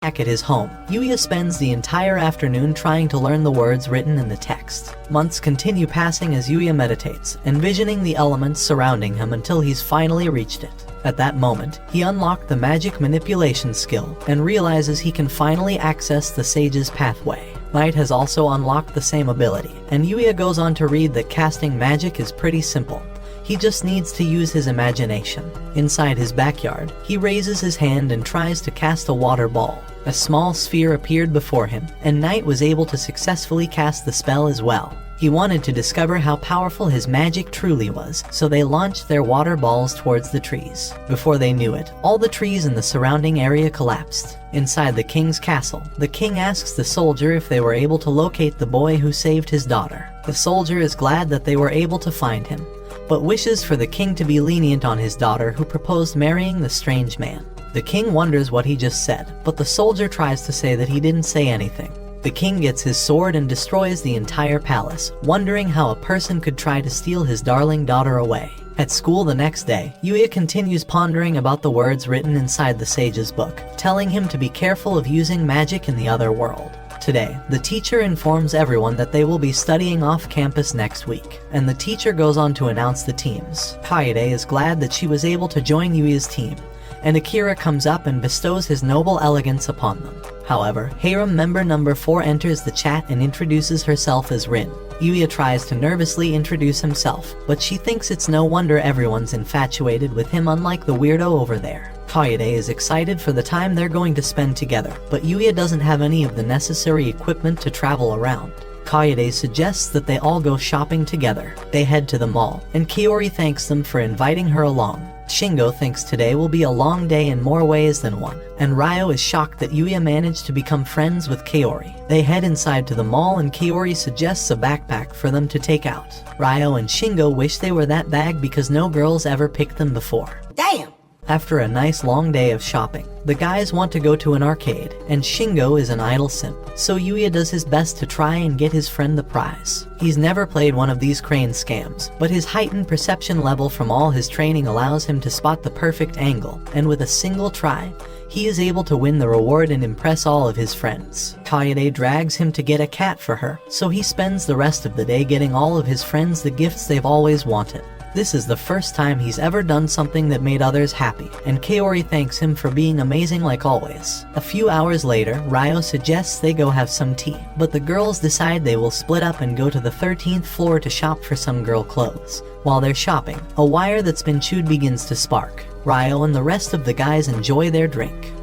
Back at his home, Yuya spends the entire afternoon trying to learn the words written in the text. Months continue passing as Yuya meditates, envisioning the elements surrounding him until he's finally reached it. At that moment, he unlocked the magic manipulation skill and realizes he can finally access the sage's pathway. Might has also unlocked the same ability, and Yuya goes on to read that casting magic is pretty simple. He just needs to use his imagination. Inside his backyard, he raises his hand and tries to cast a water ball. A small sphere appeared before him, and Knight was able to successfully cast the spell as well. He wanted to discover how powerful his magic truly was, so they launched their water balls towards the trees. Before they knew it, all the trees in the surrounding area collapsed. Inside the king's castle, the king asks the soldier if they were able to locate the boy who saved his daughter. The soldier is glad that they were able to find him, but wishes for the king to be lenient on his daughter who proposed marrying the strange man. The king wonders what he just said, but the soldier tries to say that he didn't say anything. The king gets his sword and destroys the entire palace, wondering how a person could try to steal his darling daughter away. At school the next day, Yuya continues pondering about the words written inside the sage's book, telling him to be careful of using magic in the other world. Today, the teacher informs everyone that they will be studying off campus next week, and the teacher goes on to announce the teams. Kaede is glad that she was able to join Yuya's team, and Akira comes up and bestows his noble elegance upon them. However, harem member number 4 enters the chat and introduces herself as Rin. Yuya tries to nervously introduce himself, but she thinks it's no wonder everyone's infatuated with him, unlike the weirdo over there. Kaede is excited for the time they're going to spend together, but Yuya doesn't have any of the necessary equipment to travel around. Kaede suggests that they all go shopping together. They head to the mall, and Kaori thanks them for inviting her along. Shingo thinks today will be a long day in more ways than one, and Ryo is shocked that Yuya managed to become friends with Kaori. They head inside to the mall and Kaori suggests a backpack for them to take out. Ryo and Shingo wish they were that bag because no girls ever picked them before. Damn! After a nice long day of shopping, the guys want to go to an arcade, and Shingo is an idle simp, so Yuya does his best to try and get his friend the prize. He's never played one of these crane scams, but his heightened perception level from all his training allows him to spot the perfect angle, and with a single try, he is able to win the reward and impress all of his friends. Kaede drags him to get a cat for her, so he spends the rest of the day getting all of his friends the gifts they've always wanted. This is the first time he's ever done something that made others happy, and Kaori thanks him for being amazing like always. A few hours later, Ryo suggests they go have some tea, but the girls decide they will split up and go to the 13th floor to shop for some girl clothes. While they're shopping, a wire that's been chewed begins to spark. Ryo and the rest of the guys enjoy their drink.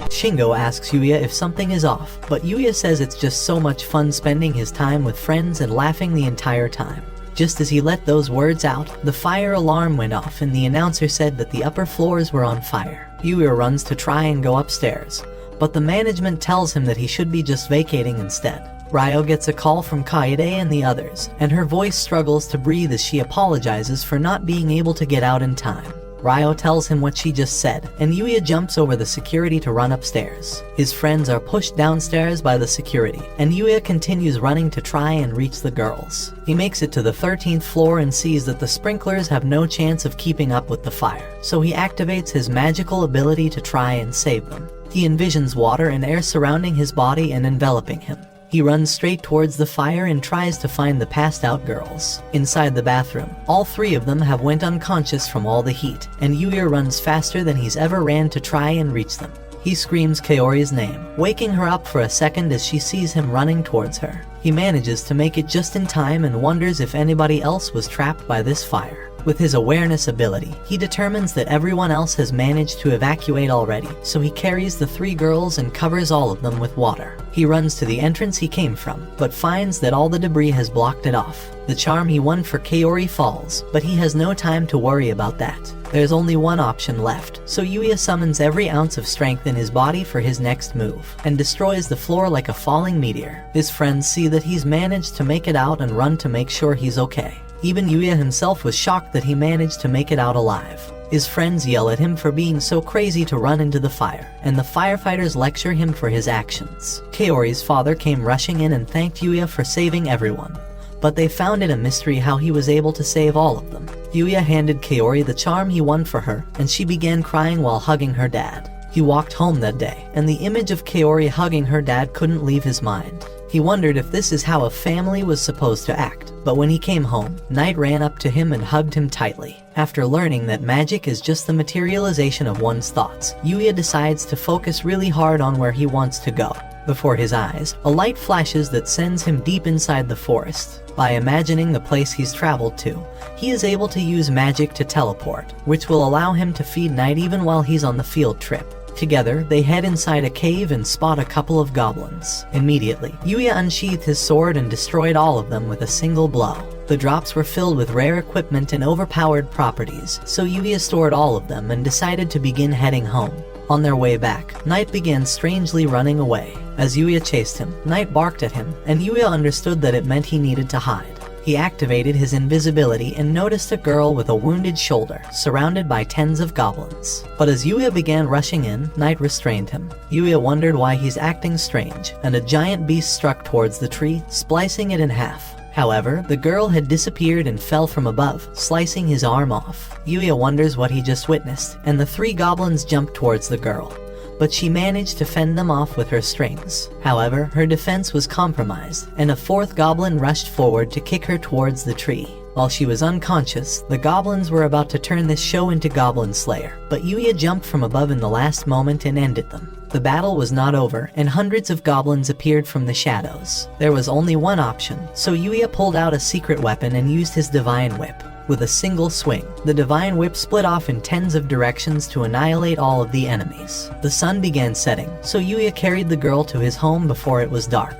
Shingo asks Yuya if something is off, but Yuya says it's just so much fun spending his time with friends and laughing the entire time. Just as he let those words out, the fire alarm went off and the announcer said that the upper floors were on fire. Yuya runs to try and go upstairs, but the management tells him that he should be just vacating instead. Ryo gets a call from Kaede and the others, and her voice struggles to breathe as she apologizes for not being able to get out in time. Ryo tells him what she just said, and Yuya jumps over the security to run upstairs. His friends are pushed downstairs by the security, and Yuya continues running to try and reach the girls. He makes it to the 13th floor and sees that the sprinklers have no chance of keeping up with the fire, so he activates his magical ability to try and save them. He envisions water and air surrounding his body and enveloping him. He runs straight towards the fire and tries to find the passed out girls. Inside the bathroom, all 3 of them have went unconscious from all the heat, and Yuya runs faster than he's ever ran to try and reach them. He screams Kaori's name, waking her up for a second as she sees him running towards her. He manages to make it just in time and wonders if anybody else was trapped by this fire. With his awareness ability, he determines that everyone else has managed to evacuate already, so he carries the 3 girls and covers all of them with water. He runs to the entrance he came from, but finds that all the debris has blocked it off. The charm he won for Kaori falls, but he has no time to worry about that. There's only one option left, so Yuya summons every ounce of strength in his body for his next move, and destroys the floor like a falling meteor. His friends see that he's managed to make it out and run to make sure he's okay. Even Yuya himself was shocked that he managed to make it out alive. His friends yell at him for being so crazy to run into the fire, and the firefighters lecture him for his actions. Kaori's father came rushing in and thanked Yuya for saving everyone, but they found it a mystery how he was able to save all of them. Yuya handed Kaori the charm he won for her, and she began crying while hugging her dad. He walked home that day, and the image of Kaori hugging her dad couldn't leave his mind. He wondered if this is how a family was supposed to act, but when he came home, Knight ran up to him and hugged him tightly. After learning that magic is just the materialization of one's thoughts, Yuya decides to focus really hard on where he wants to go. Before his eyes, a light flashes that sends him deep inside the forest. By imagining the place he's traveled to, he is able to use magic to teleport, which will allow him to feed Knight even while he's on the field trip. Together, they head inside a cave and spot a couple of goblins. Immediately, Yuya unsheathed his sword and destroyed all of them with a single blow. The drops were filled with rare equipment and overpowered properties, so Yuya stored all of them and decided to begin heading home. On their way back, Knight began strangely running away. As Yuya chased him, Knight barked at him, and Yuya understood that it meant he needed to hide. He activated his invisibility and noticed a girl with a wounded shoulder, surrounded by tens of goblins. But as Yuya began rushing in, Knight restrained him. Yuya wondered why he's acting strange, and a giant beast struck towards the tree, splicing it in half. However, the girl had disappeared and fell from above, slicing his arm off. Yuya wonders what he just witnessed, and the three goblins jump towards the girl. But she managed to fend them off with her strings. However, her defense was compromised, and a fourth goblin rushed forward to kick her towards the tree. While she was unconscious, the goblins were about to turn this show into Goblin Slayer, but Yuya jumped from above in the last moment and ended them. The battle was not over, and hundreds of goblins appeared from the shadows. There was only one option, so Yuya pulled out a secret weapon and used his Divine Whip. With a single swing, the Divine Whip split off in tens of directions to annihilate all of the enemies. The sun began setting, so Yuya carried the girl to his home before it was dark.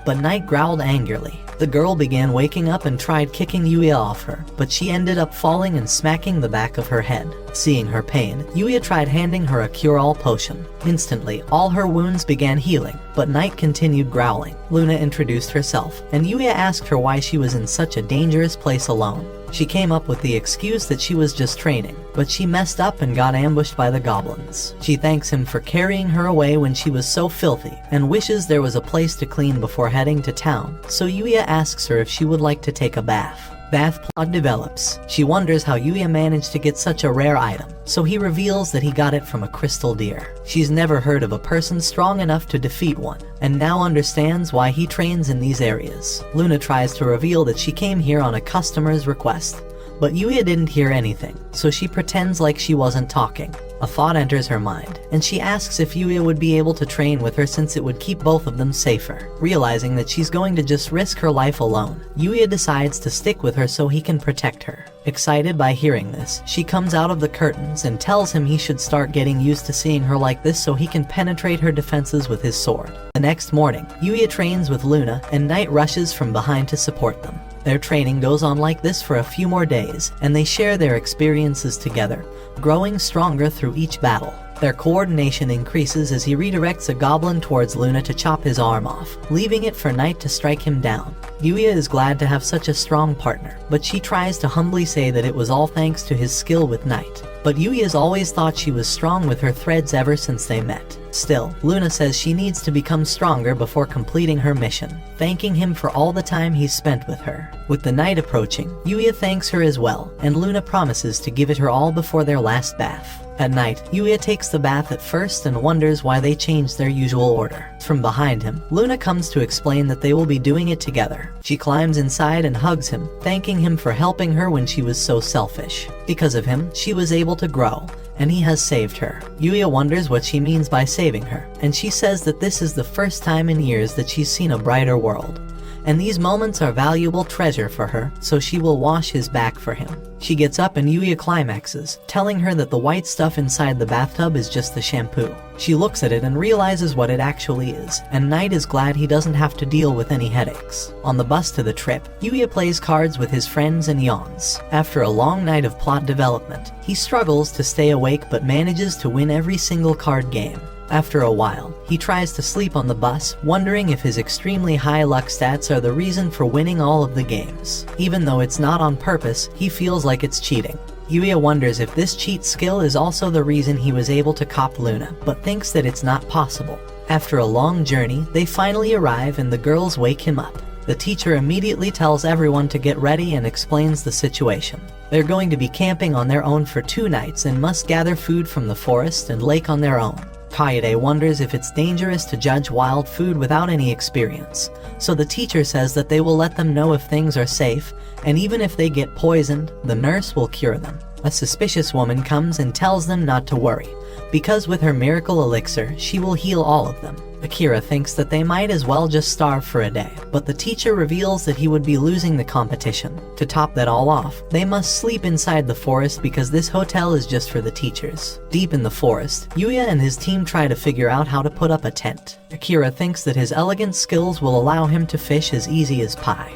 But Knight growled angrily. The girl began waking up and tried kicking Yuya off her, but she ended up falling and smacking the back of her head. Seeing her pain, Yuya tried handing her a cure-all potion. Instantly, all her wounds began healing, but Knight continued growling. Luna introduced herself, and Yuya asked her why she was in such a dangerous place alone. She came up with the excuse that she was just training, but she messed up and got ambushed by the goblins. She thanks him for carrying her away when she was so filthy, and wishes there was a place to clean before heading to town, so Yuya asks her if she would like to take a bath. Bath plot develops. She wonders how Yuya managed to get such a rare item, so he reveals that he got it from a crystal deer. She's never heard of a person strong enough to defeat one, and now understands why he trains in these areas. Luna tries to reveal that she came here on a customer's request, but Yuya didn't hear anything, so she pretends like she wasn't talking. A thought enters her mind, and she asks if Yuya would be able to train with her since it would keep both of them safer. Realizing that she's going to just risk her life alone, Yuya decides to stick with her so he can protect her. Excited by hearing this, she comes out of the curtains and tells him he should start getting used to seeing her like this so he can penetrate her defenses with his sword. The next morning, Yuya trains with Luna, and Knight rushes from behind to support them. Their training goes on like this for a few more days, and they share their experiences together, growing stronger through each battle. Their coordination increases as he redirects a goblin towards Luna to chop his arm off, leaving it for Knight to strike him down. Yuya is glad to have such a strong partner, but she tries to humbly say that it was all thanks to his skill with Knight. But Yuya's always thought she was strong with her threads ever since they met. Still, Luna says she needs to become stronger before completing her mission, thanking him for all the time he's spent with her. With the night approaching, Yuya thanks her as well, and Luna promises to give it her all before their last bath. At night, Yuya takes the bath at first and wonders why they changed their usual order. From behind him, Luna comes to explain that they will be doing it together. She climbs inside and hugs him, thanking him for helping her when she was so selfish. Because of him, she was able to grow, and he has saved her. Yuya wonders what she means by saving her, and she says that this is the first time in years that she's seen a brighter world. And these moments are valuable treasure for her, so she will wash his back for him. She gets up and Yuya climaxes, telling her that the white stuff inside the bathtub is just the shampoo. She looks at it and realizes what it actually is, and Knight is glad he doesn't have to deal with any headaches. On the bus to the trip, Yuya plays cards with his friends and yawns. After a long night of plot development, he struggles to stay awake but manages to win every single card game. After a while, he tries to sleep on the bus, wondering if his extremely high luck stats are the reason for winning all of the games. Even though it's not on purpose, he feels like it's cheating. Yuya wonders if this cheat skill is also the reason he was able to cop Luna, but thinks that it's not possible. After a long journey, they finally arrive and the girls wake him up. The teacher immediately tells everyone to get ready and explains the situation. They're going to be camping on their own for 2 nights and must gather food from the forest and lake on their own. Kaede wonders if it's dangerous to judge wild food without any experience, so the teacher says that they will let them know if things are safe, and even if they get poisoned, the nurse will cure them. A suspicious woman comes and tells them not to worry, because with her miracle elixir, she will heal all of them. Akira thinks that they might as well just starve for a day, but the teacher reveals that he would be losing the competition. To top that all off, they must sleep inside the forest because this hotel is just for the teachers. Deep in the forest, Yuya and his team try to figure out how to put up a tent. Akira thinks that his elegant skills will allow him to fish as easy as pie.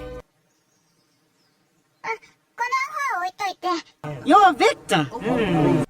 You're a victor!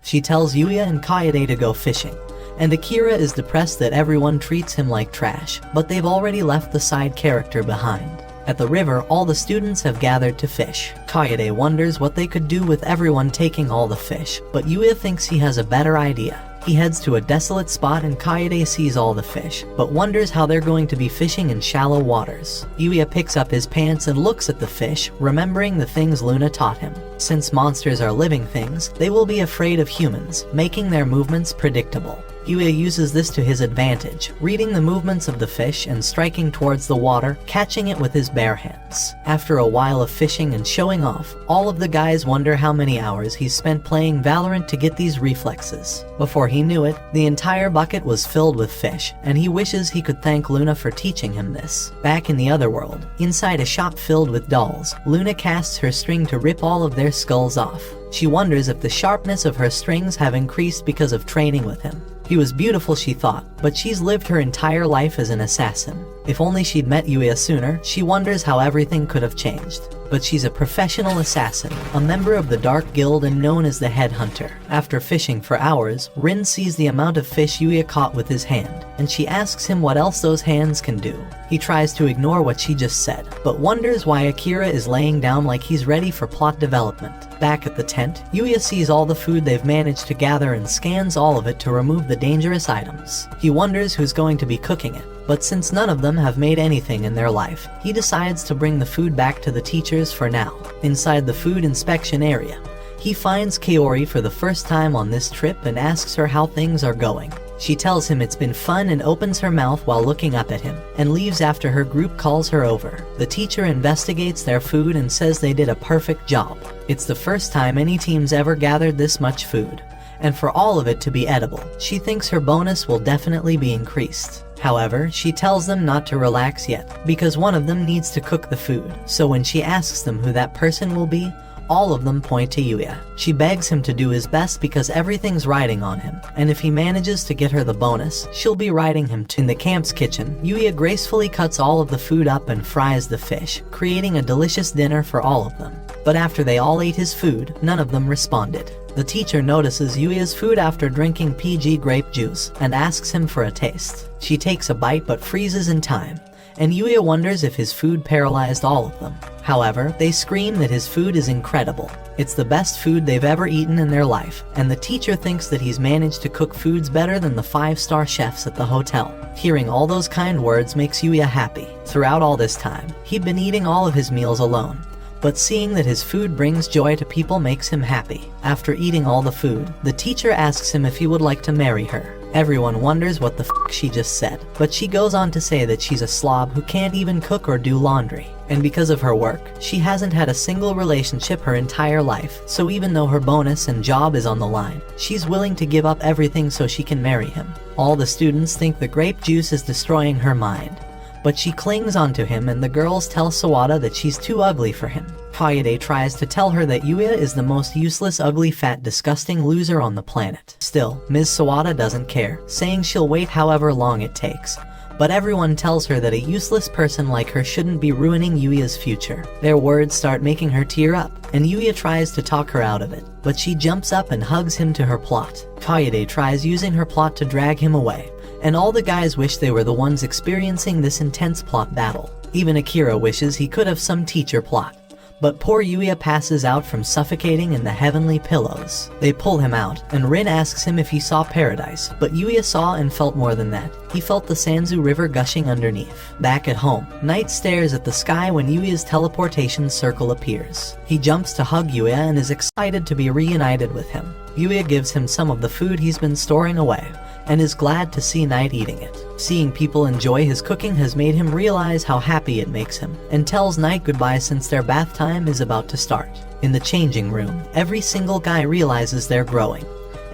She tells Yuya and Kaede to go fishing, and Akira is depressed that everyone treats him like trash, but they've already left the side character behind. At the river, all the students have gathered to fish. Kaede wonders what they could do with everyone taking all the fish, but Yuya thinks he has a better idea. He heads to a desolate spot and Kaede sees all the fish, but wonders how they're going to be fishing in shallow waters. Yuya picks up his pants and looks at the fish, remembering the things Luna taught him. Since monsters are living things, they will be afraid of humans, making their movements predictable. Yuya uses this to his advantage, reading the movements of the fish and striking towards the water, catching it with his bare hands. After a while of fishing and showing off, all of the guys wonder how many hours he's spent playing Valorant to get these reflexes. Before he knew it, the entire bucket was filled with fish, and he wishes he could thank Luna for teaching him this. Back in the other world, inside a shop filled with dolls, Luna casts her string to rip all of their skulls off. She wonders if the sharpness of her strings have increased because of training with him. He was beautiful, she thought, but she's lived her entire life as an assassin. If only she'd met Yuya sooner, she wonders how everything could have changed. But she's a professional assassin, a member of the Dark Guild and known as the Headhunter. After fishing for hours, Rin sees the amount of fish Yuya caught with his hand, and she asks him what else those hands can do. He tries to ignore what she just said, but wonders why Akira is laying down like he's ready for plot development. Back at the tent, Yuya sees all the food they've managed to gather and scans all of it to remove the dangerous items. He wonders who's going to be cooking it, but since none of them have made anything in their life, he decides to bring the food back to the teachers for now. Inside the food inspection area, he finds Kaori for the first time on this trip and asks her how things are going. She tells him it's been fun and opens her mouth while looking up at him, and leaves after her group calls her over. The teacher investigates their food and says they did a perfect job. It's the first time any team's ever gathered this much food, and for all of it to be edible, she thinks her bonus will definitely be increased. However, she tells them not to relax yet, because one of them needs to cook the food, so when she asks them who that person will be, all of them point to Yuya. She begs him to do his best because everything's riding on him, and if he manages to get her the bonus, she'll be riding him too. In the camp's kitchen, Yuya gracefully cuts all of the food up and fries the fish, creating a delicious dinner for all of them. But after they all ate his food, none of them responded. The teacher notices Yuya's food after drinking PG grape juice, and asks him for a taste. She takes a bite but freezes in time, and Yuya wonders if his food paralyzed all of them. However, they scream that his food is incredible. It's the best food they've ever eaten in their life, and the teacher thinks that he's managed to cook foods better than the 5-star chefs at the hotel. Hearing all those kind words makes Yuya happy. Throughout all this time, he'd been eating all of his meals alone, but seeing that his food brings joy to people makes him happy. After eating all the food, the teacher asks him if he would like to marry her. Everyone wonders what the f she just said, but she goes on to say that she's a slob who can't even cook or do laundry. And because of her work, she hasn't had a single relationship her entire life, so even though her bonus and job is on the line, she's willing to give up everything so she can marry him. All the students think the grape juice is destroying her mind, but she clings onto him and the girls tell Sawada that she's too ugly for him. Kaede tries to tell her that Yuya is the most useless, ugly, fat, disgusting loser on the planet. Still, Ms. Sawada doesn't care, saying she'll wait however long it takes. But everyone tells her that a useless person like her shouldn't be ruining Yuya's future. Their words start making her tear up, and Yuya tries to talk her out of it, but she jumps up and hugs him to her plot. Kaede tries using her plot to drag him away, and all the guys wish they were the ones experiencing this intense plot battle. Even Akira wishes he could have some teacher plot, But poor Yuya passes out from suffocating in the heavenly pillows. They pull him out, and Rin asks him if he saw paradise, but Yuya saw and felt more than that. He felt the Sanzu River gushing underneath. Back at home, Knight stares at the sky when Yuya's teleportation circle appears. He jumps to hug Yuya and is excited to be reunited with him. Yuya gives him some of the food he's been storing away, and is glad to see Knight eating it. Seeing people enjoy his cooking has made him realize how happy it makes him, and tells Knight goodbye since their bath time is about to start. In the changing room, every single guy realizes they're growing,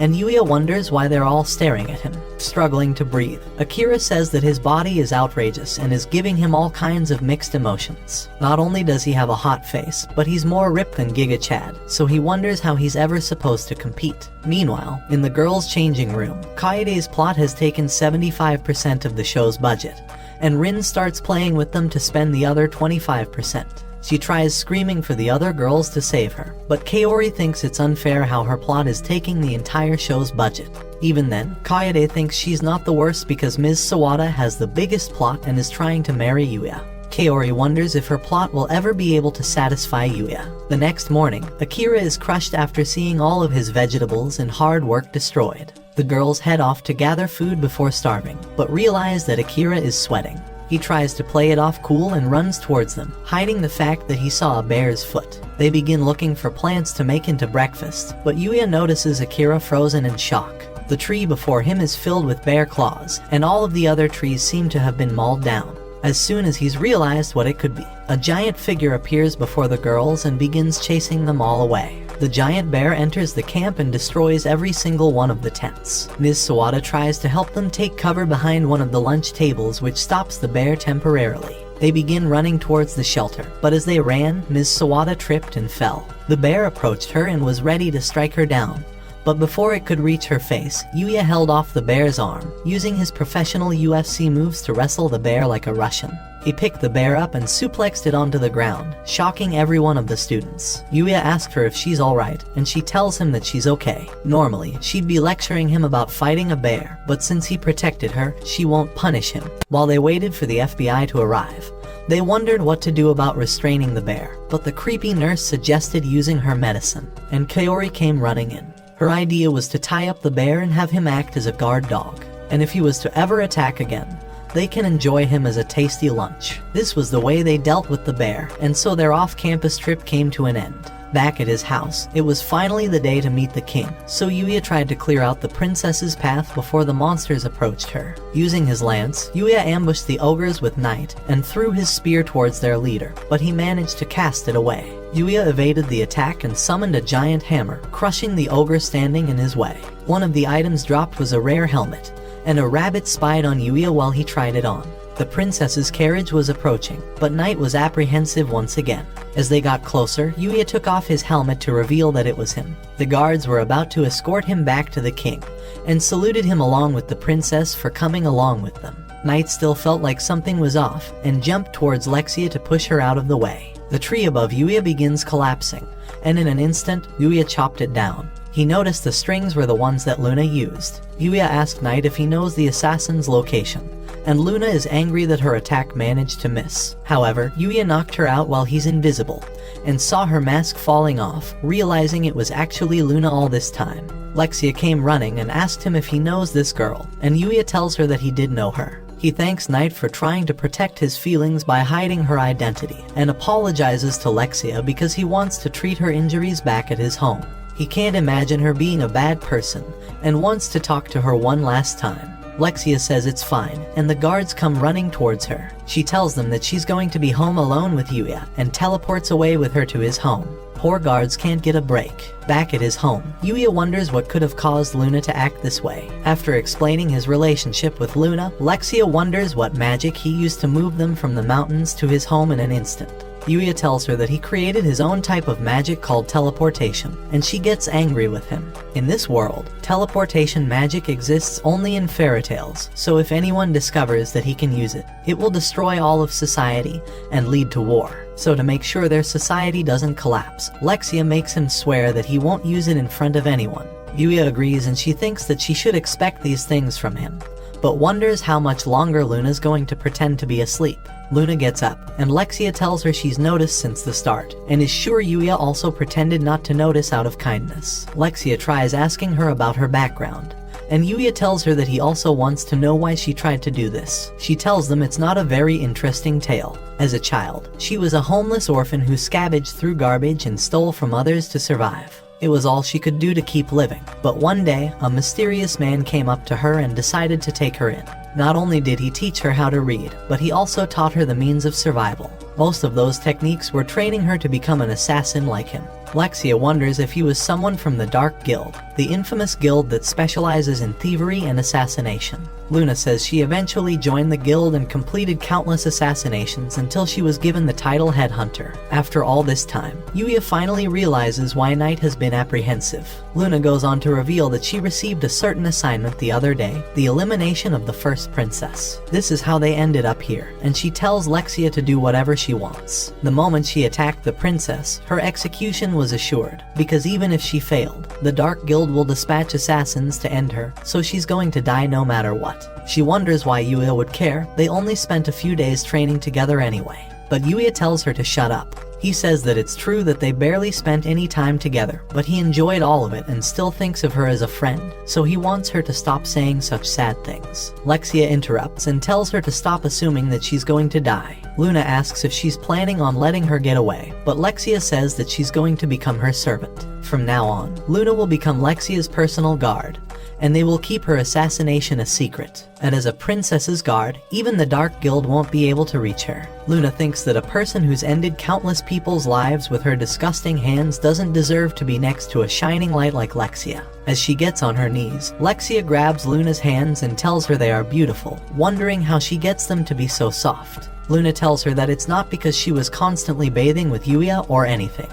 and Yuya wonders why they're all staring at him, struggling to breathe. Akira says that his body is outrageous and is giving him all kinds of mixed emotions. Not only does he have a hot face, but he's more ripped than Giga Chad, so he wonders how he's ever supposed to compete. Meanwhile, in the girls' changing room, Kaede's plot has taken 75% of the show's budget, and Rin starts playing with them to spend the other 25%. She tries screaming for the other girls to save her, but Kaori thinks it's unfair how her plot is taking the entire show's budget. Even then, Kaede thinks she's not the worst because Ms. Sawada has the biggest plot and is trying to marry Yuya. Kaori wonders if her plot will ever be able to satisfy Yuya. The next morning, Akira is crushed after seeing all of his vegetables and hard work destroyed. The girls head off to gather food before starving, but realize that Akira is sweating. He tries to play it off cool and runs towards them, hiding the fact that he saw a bear's foot. They begin looking for plants to make into breakfast, but Yuya notices Akira frozen in shock. The tree before him is filled with bear claws, and all of the other trees seem to have been mauled down. As soon as he's realized what it could be, a giant figure appears before the girls and begins chasing them all away. The giant bear enters the camp and destroys every single one of the tents. Ms. Sawada tries to help them take cover behind one of the lunch tables, which stops the bear temporarily. They begin running towards the shelter, but as they ran, Ms. Sawada tripped and fell. The bear approached her and was ready to strike her down, but before it could reach her face, Yuya held off the bear's arm, using his professional UFC moves to wrestle the bear like a Russian. He picked the bear up and suplexed it onto the ground, shocking every one of the students. Yuya asks her if she's alright, and she tells him that she's okay. Normally, she'd be lecturing him about fighting a bear, but since he protected her, she won't punish him. While they waited for the FBI to arrive, they wondered what to do about restraining the bear, but the creepy nurse suggested using her medicine, and Kaori came running in. Her idea was to tie up the bear and have him act as a guard dog, and if he was to ever attack again, they can enjoy him as a tasty lunch. This was the way they dealt with the bear, and so their off-campus trip came to an end. Back at his house, it was finally the day to meet the king, so Yuya tried to clear out the princess's path before the monsters approached her. Using his lance, Yuya ambushed the ogres with Knight and threw his spear towards their leader, but he managed to cast it away. Yuya evaded the attack and summoned a giant hammer, crushing the ogre standing in his way. One of the items dropped was a rare helmet, and a rabbit spied on Yuya while he tried it on. The princess's carriage was approaching, but Knight was apprehensive once again. As they got closer, Yuya took off his helmet to reveal that it was him. The guards were about to escort him back to the king, and saluted him along with the princess for coming along with them. Knight still felt like something was off, and jumped towards Lexia to push her out of the way. The tree above Yuya begins collapsing, and in an instant, Yuya chopped it down. He noticed the strings were the ones that Luna used. Yuya asked Knight if he knows the assassin's location, and Luna is angry that her attack managed to miss. However, Yuya knocked her out while he's invisible, and saw her mask falling off, realizing it was actually Luna all this time. Lexia came running and asked him if he knows this girl, and Yuya tells her that he did know her. He thanks Knight for trying to protect his feelings by hiding her identity, and apologizes to Lexia because he wants to treat her injuries back at his home. He can't imagine her being a bad person, and wants to talk to her one last time. Lexia says it's fine, and the guards come running towards her. She tells them that she's going to be home alone with Yuya, and teleports away with her to his home. Poor guards can't get a break. Back at his home, Yuya wonders what could have caused Luna to act this way. After explaining his relationship with Luna, Lexia wonders what magic he used to move them from the mountains to his home in an instant. Yuya tells her that he created his own type of magic called teleportation, and she gets angry with him. In this world, teleportation magic exists only in fairy tales, so if anyone discovers that he can use it, it will destroy all of society and lead to war. So to make sure their society doesn't collapse, Lexia makes him swear that he won't use it in front of anyone. Yuya agrees, and she thinks that she should expect these things from him. but wonders how much longer Luna's going to pretend to be asleep. Luna gets up, and Lexia tells her she's noticed since the start, and is sure Yuya also pretended not to notice out of kindness. Lexia tries asking her about her background, and Yuya tells her that he also wants to know why she tried to do this. She tells them it's not a very interesting tale. As a child, she was a homeless orphan who scavenged through garbage and stole from others to survive. It was all she could do to keep living. But one day, a mysterious man came up to her and decided to take her in. Not only did he teach her how to read, but he also taught her the means of survival. Most of those techniques were training her to become an assassin like him. Lexia wonders if he was someone from the Dark Guild, the infamous guild that specializes in thievery and assassination. Luna says she eventually joined the guild and completed countless assassinations until she was given the title Headhunter. After all this time, Yuya finally realizes why Knight has been apprehensive. Luna goes on to reveal that she received a certain assignment the other day, the elimination of the first princess. This is how they ended up here, and she tells Lexia to do whatever she wants. The moment she attacked the princess, her execution was assured, because even if she failed, the Dark Guild will dispatch assassins to end her, so she's going to die no matter what. She wonders why Yuya would care. They only spent a few days training together anyway. But Yuya tells her to shut up. He says that it's true that they barely spent any time together, but he enjoyed all of it and still thinks of her as a friend, so he wants her to stop saying such sad things. Lexia interrupts and tells her to stop assuming that she's going to die. Luna asks if she's planning on letting her get away, but Lexia says that she's going to become her servant. From now on, Luna will become Lexia's personal guard, and they will keep her assassination a secret. And as a princess's guard, even the Dark Guild won't be able to reach her. Luna thinks that a person who's ended countless people's lives with her disgusting hands doesn't deserve to be next to a shining light like Lexia. As she gets on her knees, Lexia grabs Luna's hands and tells her they are beautiful, wondering how she gets them to be so soft. Luna tells her that it's not because she was constantly bathing with Yuya or anything.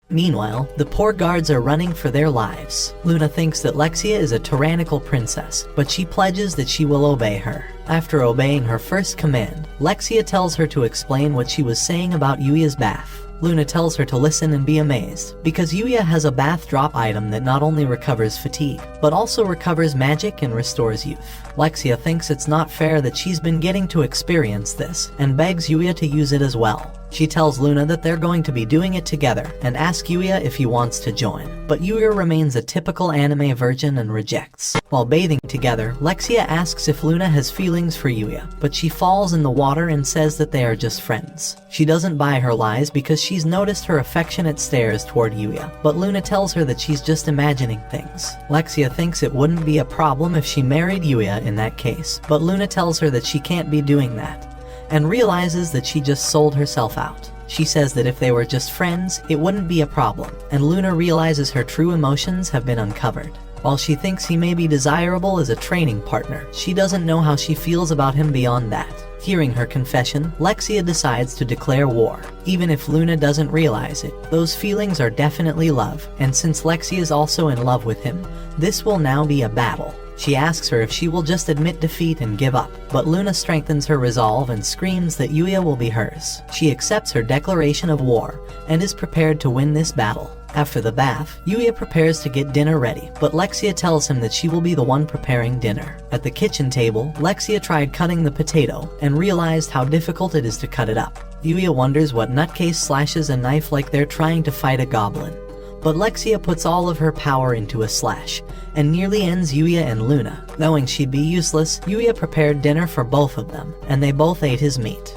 Meanwhile, the poor guards are running for their lives. Luna thinks that Lexia is a tyrannical princess, but she pledges that she will obey her. After obeying her first command, Lexia tells her to explain what she was saying about Yuya's bath. Luna tells her to listen and be amazed, because Yuya has a bath drop item that not only recovers fatigue, but also recovers magic and restores youth. Lexia thinks it's not fair that she's been getting to experience this, and begs Yuya to use it as well. She tells Luna that they're going to be doing it together, and asks Yuya if he wants to join. But Yuya remains a typical anime virgin and rejects. While bathing together, Lexia asks if Luna has feelings for Yuya, but she falls in the water and says that they are just friends. She doesn't buy her lies because she's noticed her affectionate stares toward Yuya, but Luna tells her that she's just imagining things. Lexia thinks it wouldn't be a problem if she married Yuya in that case, but Luna tells her that she can't be doing that, and realizes that she just sold herself out. She says that if they were just friends, it wouldn't be a problem, and Luna realizes her true emotions have been uncovered. While she thinks he may be desirable as a training partner, she doesn't know how she feels about him beyond that. Hearing her confession, Lexia decides to declare war. Even if Luna doesn't realize it, those feelings are definitely love, and since Lexia is also in love with him, this will now be a battle. She asks her if she will just admit defeat and give up, but Luna strengthens her resolve and screams that Yuya will be hers. She accepts her declaration of war, and is prepared to win this battle. After the bath, Yuya prepares to get dinner ready, but Lexia tells him that she will be the one preparing dinner. At the kitchen table, Lexia tried cutting the potato, and realized how difficult it is to cut it up. Yuya wonders what nutcase slashes a knife like they're trying to fight a goblin. But Lexia puts all of her power into a slash, and nearly ends Yuya and Luna. Knowing she'd be useless, Yuya prepared dinner for both of them, and they both ate his meat.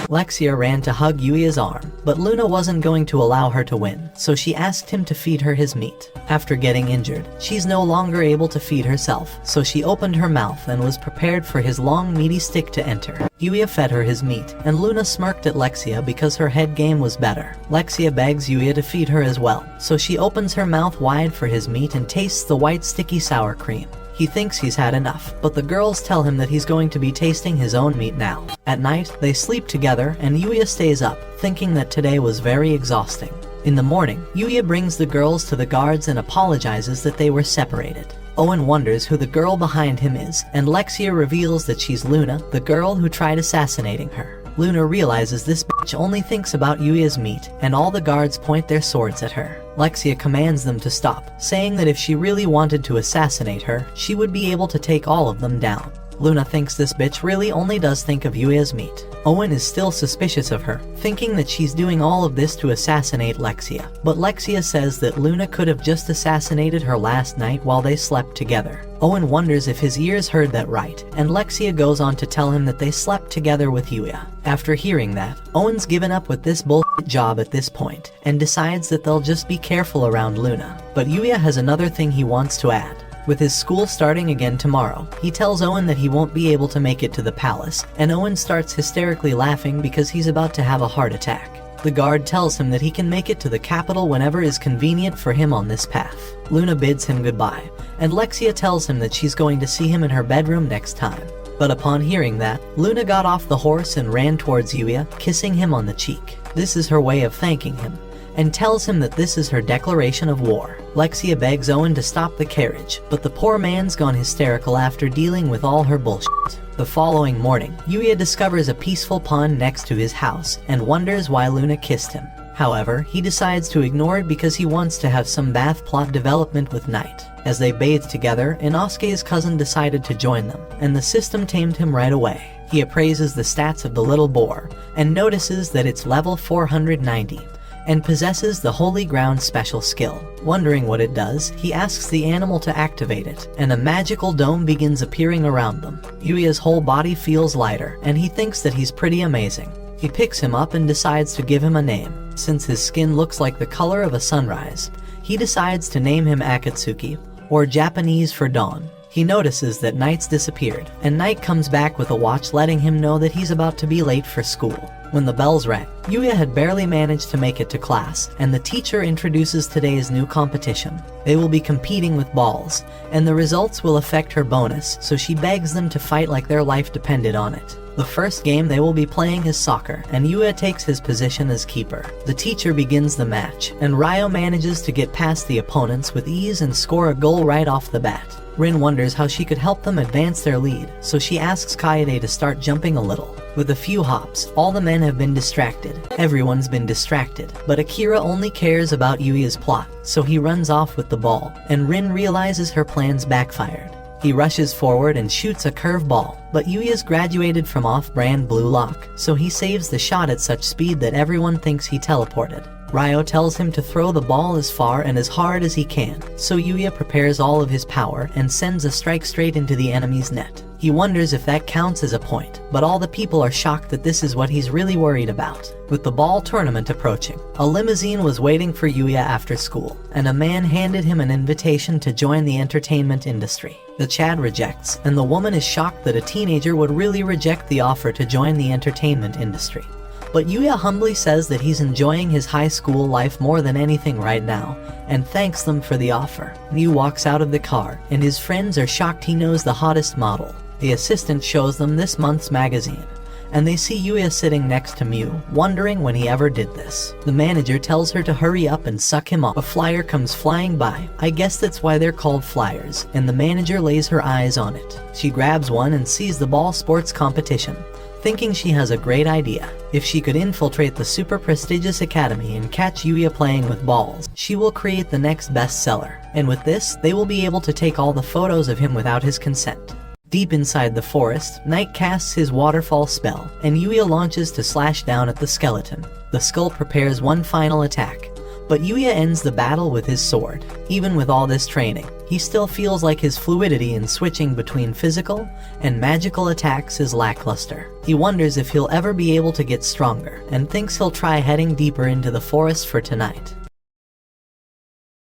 Lexia ran to hug Yuya's arm, but Luna wasn't going to allow her to win, so she asked him to feed her his meat. After getting injured, she's no longer able to feed herself, so she opened her mouth and was prepared for his long meaty stick to enter. Yuya fed her his meat, and Luna smirked at Lexia because her head game was better. Lexia begs Yuya to feed her as well, so she opens her mouth wide for his meat and tastes the white sticky sour cream. He thinks he's had enough, but the girls tell him that he's going to be tasting his own meat now. At night, they sleep together, and Yuya stays up, thinking that today was very exhausting. In the morning, Yuya brings the girls to the guards and apologizes that they were separated. Owen wonders who the girl behind him is, and Lexia reveals that she's Luna, the girl who tried assassinating her. Luna realizes this bitch only thinks about Yuya's meat, and all the guards point their swords at her. Lexia commands them to stop, saying that if she really wanted to assassinate her, she would be able to take all of them down. Luna thinks this bitch really only does think of Yuya's meat. Owen is still suspicious of her, thinking that she's doing all of this to assassinate Lexia. But Lexia says that Luna could have just assassinated her last night while they slept together. Owen wonders if his ears heard that right, and Lexia goes on to tell him that they slept together with Yuya. After hearing that, Owen's given up with this bullshit job at this point, and decides that they'll just be careful around Luna. But Yuya has another thing he wants to add. With his school starting again tomorrow, he tells Owen that he won't be able to make it to the palace, and Owen starts hysterically laughing because he's about to have a heart attack. The guard tells him that he can make it to the capital whenever is convenient for him on this path. Luna bids him goodbye, and Lexia tells him that she's going to see him in her bedroom next time. But upon hearing that, Luna got off the horse and ran towards Yuya, kissing him on the cheek. This is her way of thanking him, and tells him that this is her declaration of war. Lexia begs Owen to stop the carriage, but the poor man's gone hysterical after dealing with all her bullshit. The following morning, Yuya discovers a peaceful pond next to his house and wonders why Luna kissed him. However, he decides to ignore it because he wants to have some bath plot development with Night. As they bathed together, Inosuke's cousin decided to join them, and the system tamed him right away. He appraises the stats of the little boar, and notices that it's level 490. And possesses the Holy Ground special skill. Wondering what it does, he asks the animal to activate it, and a magical dome begins appearing around them. Yuya's whole body feels lighter, and he thinks that he's pretty amazing. He picks him up and decides to give him a name. Since his skin looks like the color of a sunrise, he decides to name him Akatsuki, or Japanese for dawn. He notices that Night's disappeared, and Night comes back with a watch letting him know that he's about to be late for school. When the bells rang, Yuya had barely managed to make it to class, and the teacher introduces today's new competition. They will be competing with balls, and the results will affect her bonus, so she begs them to fight like their life depended on it. The first game they will be playing is soccer, and Yuya takes his position as keeper. The teacher begins the match, and Ryo manages to get past the opponents with ease and score a goal right off the bat. Rin wonders how she could help them advance their lead, so she asks Kaede to start jumping a little. With a few hops, all the men have been distracted. Everyone's been distracted, but Akira only cares about Yuya's plot, so he runs off with the ball, and Rin realizes her plans backfired. He rushes forward and shoots a curveball, but Yuya's graduated from off-brand Blue Lock, so he saves the shot at such speed that everyone thinks he teleported. Ryo tells him to throw the ball as far and as hard as he can, so Yuya prepares all of his power and sends a strike straight into the enemy's net. He wonders if that counts as a point, but all the people are shocked that this is what he's really worried about. With the ball tournament approaching, a limousine was waiting for Yuya after school, and a man handed him an invitation to join the entertainment industry. The Chad rejects, and the woman is shocked that a teenager would really reject the offer to join the entertainment industry. But Yuya humbly says that he's enjoying his high school life more than anything right now, and thanks them for the offer. Yu walks out of the car, and his friends are shocked he knows the hottest model. The assistant shows them this month's magazine, and they see Yuya sitting next to Mew, wondering when he ever did this. The manager tells her to hurry up and suck him off. A flyer comes flying by. I guess that's why they're called flyers, and the manager lays her eyes on it. She grabs one and sees the ball sports competition, thinking she has a great idea. If she could infiltrate the super prestigious academy and catch Yuya playing with balls, she will create the next bestseller. And with this, they will be able to take all the photos of him without his consent. Deep inside the forest, Night casts his waterfall spell, and Yuya launches to slash down at the skeleton. The skull prepares one final attack, but Yuya ends the battle with his sword. Even with all this training, he still feels like his fluidity in switching between physical and magical attacks is lackluster. He wonders if he'll ever be able to get stronger, and thinks he'll try heading deeper into the forest for tonight.